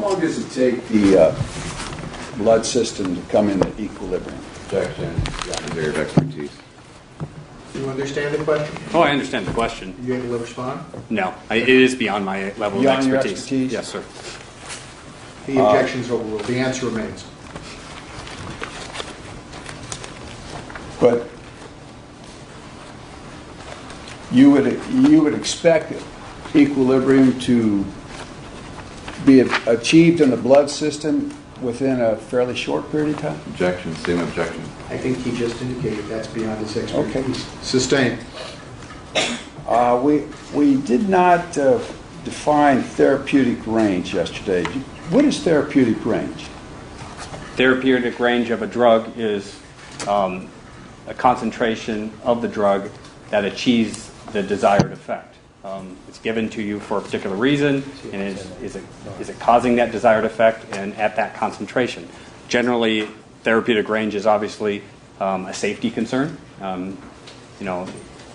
long does it take the blood system to come into equilibrium? Objection. Beyond area of expertise. Do you understand the question? Oh, I understand the question. Are you able to respond? No, it is beyond my level Beyond of your expertise. expertise? Yes, sir. The objection is overruled. The answer remains. But you would expect equilibrium to be achieved in the blood system within a fairly short period of time? Objection. Same objection. I think he just indicated that's beyond his expertise. Okay. Sustained. We did not define therapeutic range yesterday. What is therapeutic range? Therapeutic range of a drug is a concentration of the drug that achieves the desired effect. It's given to you for a particular reason, and is it causing that desired effect and at that concentration? Generally, therapeutic range is obviously a safety concern.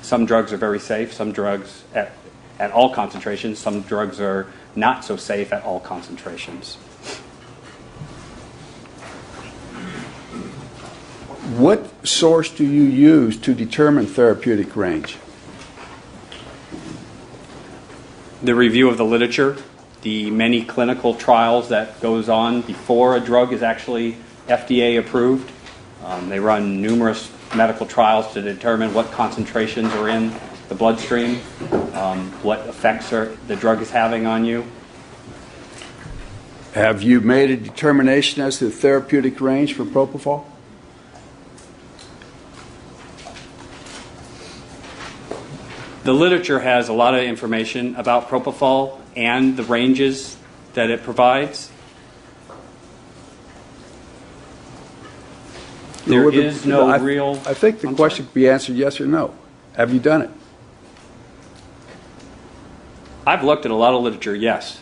Some drugs are very safe. Some drugs at all concentrations. Some drugs are not so safe at all concentrations. What source do you use to determine therapeutic range? The review of the literature, the many clinical trials that goes on before a drug is actually FDA approved. They run numerous medical trials to determine what concentrations are in the bloodstream, what effects the drug is having on you. Have you made a determination as to the therapeutic range for propofol? The literature has a lot of information about propofol and the ranges that it provides. There is no real... I think the question could be answered yes or no. Have you done it? I've looked at a lot of literature, yes.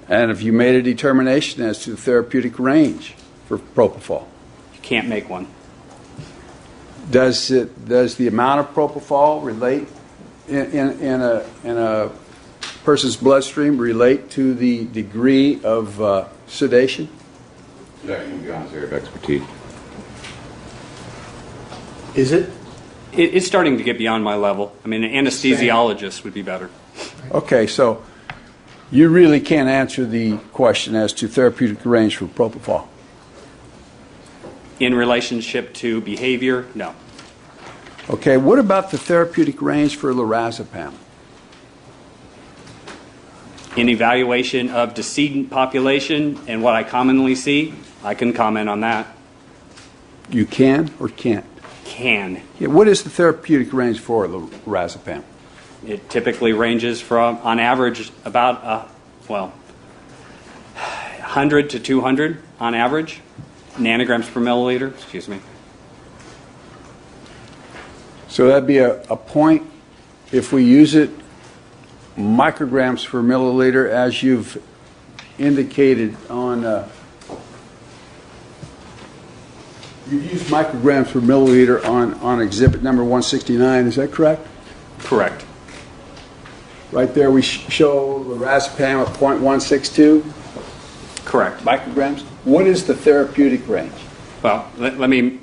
And have you made a determination as to the therapeutic range for propofol? You can't make one. Does the amount of propofol relate in a person's bloodstream relate to the degree of sedation? Objection. Beyond area of expertise. Is it? It's starting to get beyond my level. I mean, an anesthesiologist would be better. Okay, so you really can't answer the question as to therapeutic range for propofol. In relationship to behavior, no. Okay, what about the therapeutic range for lorazepam? In evaluation of decedent population and what I commonly see, I can comment on that. You can or can't? Can. Yeah, what is the therapeutic range for lorazepam? It typically ranges from, on average, about, 100 to 200 on average, nanograms per milliliter, excuse me. So that'd be a point, if we use it, micrograms per milliliter, as you've indicated on, you've used micrograms per milliliter on exhibit number 169, is that correct? Correct. Right there we show lorazepam at 0.162 Correct. micrograms. What is the therapeutic range? Well, let me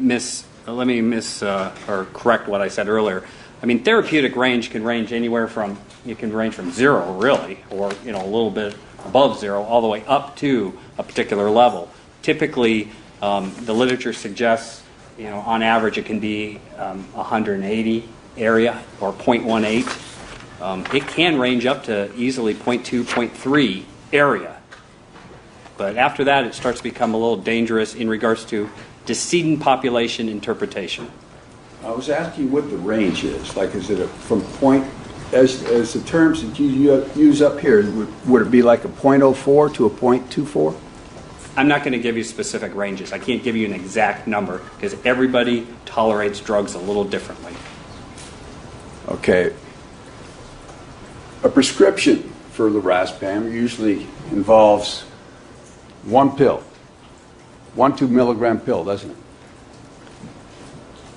correct what I said earlier. I mean, therapeutic range can range anywhere from, it can range from 0 really, or a little bit above 0, all the way up to a particular level. Typically, the literature suggests, on average it can be 180 area or 0.18. It can range up to easily 0.2, 0.3 area. But after that, it starts to become a little dangerous in regards to decedent population interpretation. I was asking what the range is. Like, is it from point, as the terms that you use up here, would it be like a 0.04 to a 0.24? I'm not going to give you specific ranges. I can't give you an exact number because everybody tolerates drugs a little differently. Okay. A prescription for lorazepam usually involves one pill, 2 milligram pill, doesn't it?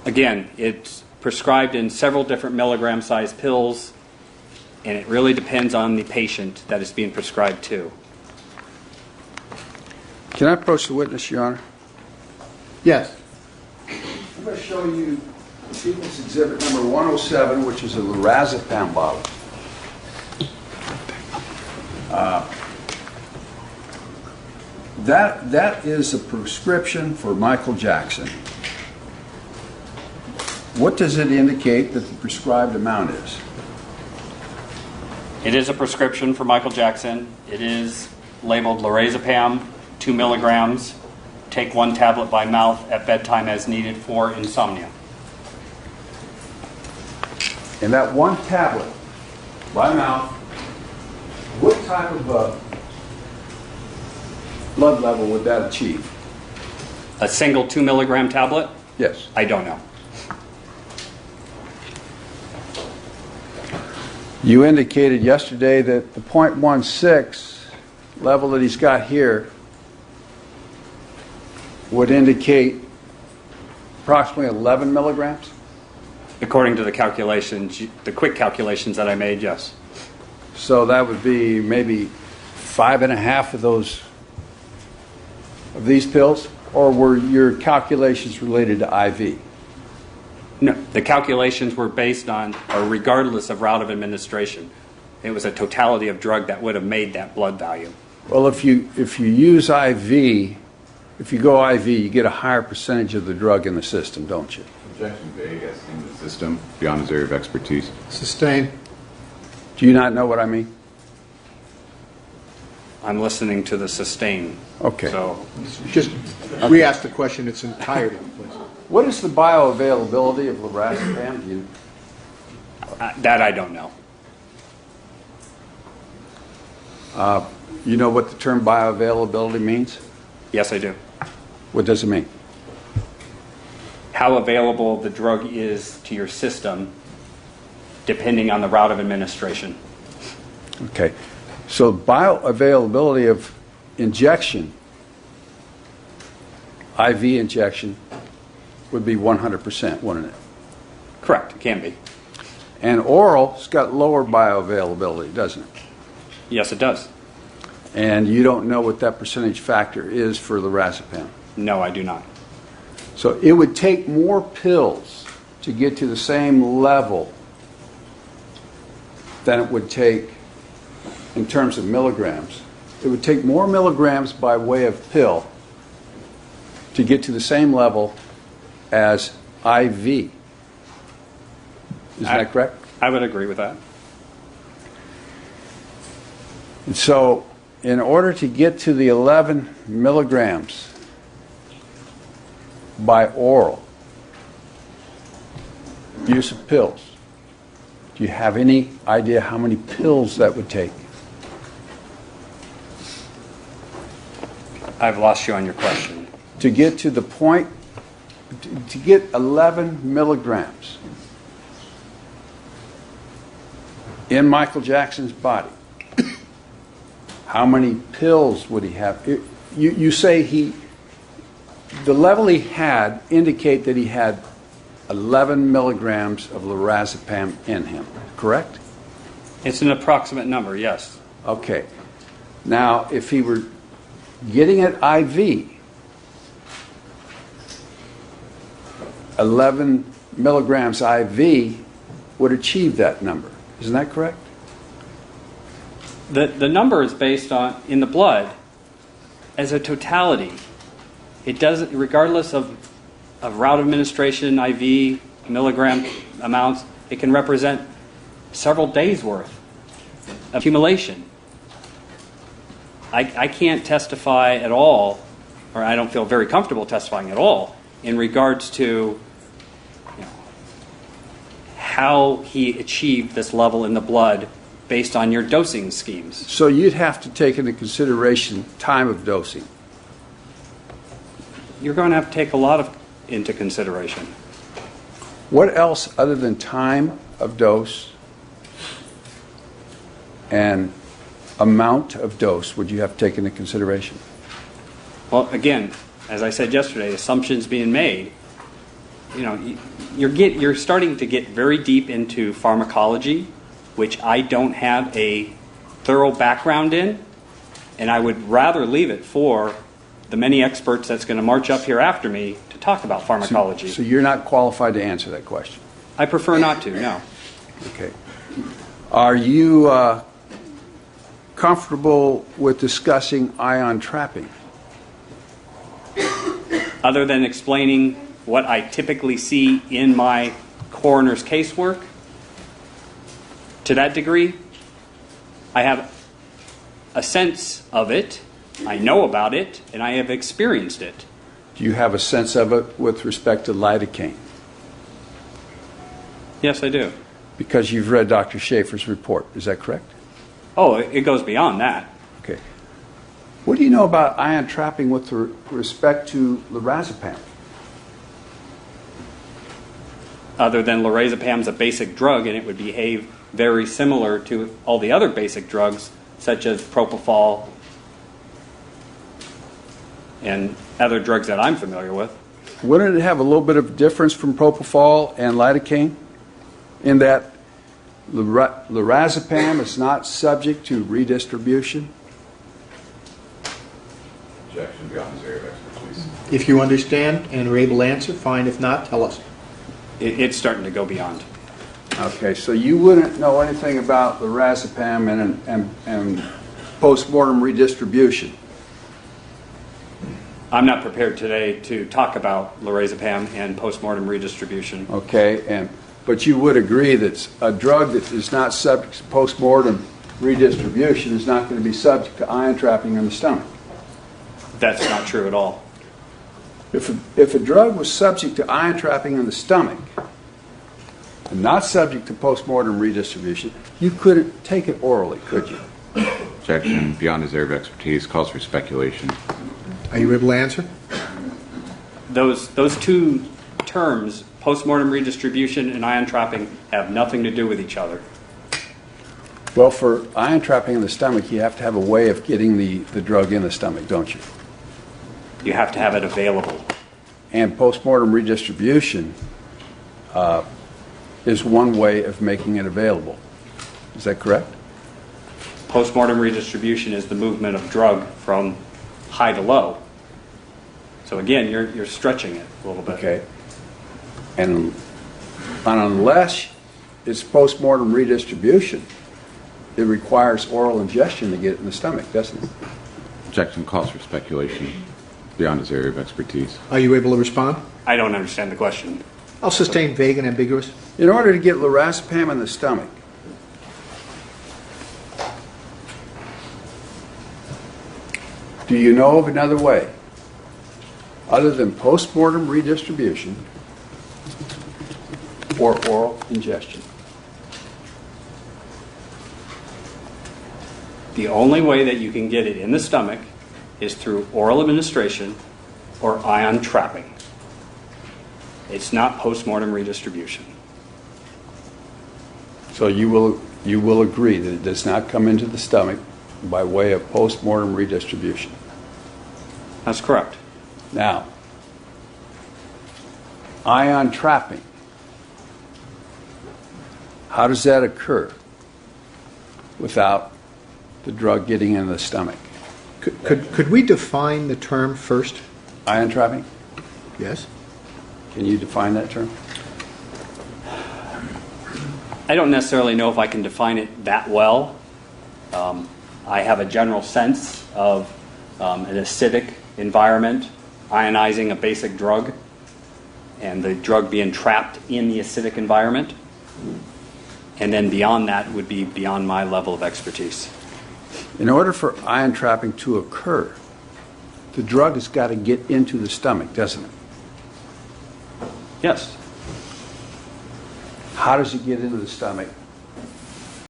Again, it's prescribed in several different milligram sized pills, and it really depends on the patient that it's being prescribed to. Can I approach the witness, Your Honor? Yes. I'm going to show you People's Exhibit number 107, which is a lorazepam bottle. That is a prescription for Michael Jackson. What does it indicate that the prescribed amount is? It is a prescription for Michael Jackson. It is labeled lorazepam, 2 milligrams. Take 1 tablet by mouth at bedtime as needed for insomnia. And that 1 tablet by mouth, what type of blood level would that achieve? A single 2 milligram tablet? Yes. I don't know. You indicated yesterday that the 0.16 level that he's got here would indicate approximately 11 milligrams? According to the calculations, the quick calculations that I made, yes. So that would be maybe 5.5 of these pills? Or were your calculations related to IV? No, the calculations were based on, or regardless of route of administration. It was a totality of drug that would have made that blood value. Well, if you use IV, if you go IV, you get a higher percentage of the drug in the system, don't you? Objection vague as in the system, beyond his area of expertise. Sustain. Do you not know what I mean? I'm listening to the sustain. Okay. So Just re-ask the question in its entirety, please. What is the bioavailability of lorazepam? Do you, that I don't know. you know what the term bioavailability means? Yes, I do. What does it mean? How available the drug is to your system depending on the route of administration. Okay. So bioavailability of injection, IV injection, would be 100%, wouldn't it? Correct, it can be. And oral's got lower bioavailability, doesn't it? Yes, it does. And you don't know what that percentage factor is for lorazepam. No, I do not. So it would take more pills to get to the same level than it would take in terms of milligrams. It would take more milligrams by way of pill to get to the same level as IV. Is that correct? I would agree with that. And so in order to get to the 11 milligrams by oral use of pills, do you have any idea how many pills that would take? I've lost you on your question. To get to the point, to get 11 milligrams in Michael Jackson's body, how many pills would he have? You say the level he had indicate that he had 11 milligrams of lorazepam in him, correct? It's an approximate number, yes. Okay. Now, if he were getting it IV, 11 milligrams IV would achieve that number. Isn't that correct? The number is based on, in the blood, as a totality. It doesn't, regardless of route of administration, IV, milligram amounts, it can represent several days' worth of accumulation. I can't testify at all, or I don't feel very comfortable testifying at all, in regards to how he achieved this level in the blood based on your dosing schemes. So you'd have to take into consideration time of dosing. You're going to have to take a lot into consideration. What else other than time of dose and amount of dose would you have to take into consideration? Well, again, as I said yesterday, assumptions being made. You're starting to get very deep into pharmacology, which I don't have a thorough background in, and I would rather leave it for the many experts that's going to march up here after me to talk about pharmacology. So you're not qualified to answer that question? I prefer not to, no. Okay. Are you comfortable with discussing ion trapping? Other than explaining what I typically see in my coroner's casework, to that degree, I have a sense of it, I know about it, and I have experienced it. Do you have a sense of it with respect to lidocaine? Yes, I do. Because you've read Dr. Schaefer's report, is that correct? Oh, it goes beyond that. Okay. What do you know about ion trapping with respect to lorazepam? Other than lorazepam's a basic drug, and it would behave very similar to all the other basic drugs, such as propofol and other drugs that I'm familiar with. Wouldn't it have a little bit of difference from propofol and lidocaine in that lorazepam is not subject to redistribution? Objection beyond his area of expertise. If you understand and are able to answer, fine. If not, tell us. It's starting to go beyond. Okay, so you wouldn't know anything about lorazepam and post-mortem redistribution? I'm not prepared today to talk about lorazepam and postmortem redistribution. Okay, but you would agree that a drug that is not subject to post-mortem redistribution is not going to be subject to ion trapping in the stomach? That's not true at all. If a drug was subject to ion trapping in the stomach and not subject to post-mortem redistribution, you couldn't take it orally, could you? Objection beyond his area of expertise. Calls for speculation. Are you able to answer? Those two terms, postmortem redistribution and ion trapping, have nothing to do with each other. Well, for ion trapping in the stomach, you have to have a way of getting the drug in the stomach, don't you? You have to have it available. And post-mortem redistribution is one way of making it available. Is that correct? Postmortem redistribution is the movement of drug from high to low. So again, you're stretching it a little bit. Okay. And unless it's post-mortem redistribution, it requires oral ingestion to get it in the stomach, doesn't it? Objection. Calls for speculation beyond his area of expertise. Are you able to respond? I don't understand the question. I'll sustain vague and ambiguous. In order to get lorazepam in the stomach, do you know of another way other than post-mortem redistribution or oral ingestion? The only way that you can get it in the stomach is through oral administration or ion trapping. It's not postmortem redistribution. So you will agree that it does not come into the stomach by way of post-mortem redistribution. That's correct. Now, ion trapping, how does that occur without the drug getting into the stomach? Could we define the term first? Ion trapping? Yes. Can you define that term? I don't necessarily know if I can define it that well. I have a general sense of an acidic environment ionizing a basic drug and the drug being trapped in the acidic environment. And then beyond that would be beyond my level of expertise. In order for ion trapping to occur, the drug has got to get into the stomach, doesn't it? Yes. How does it get into the stomach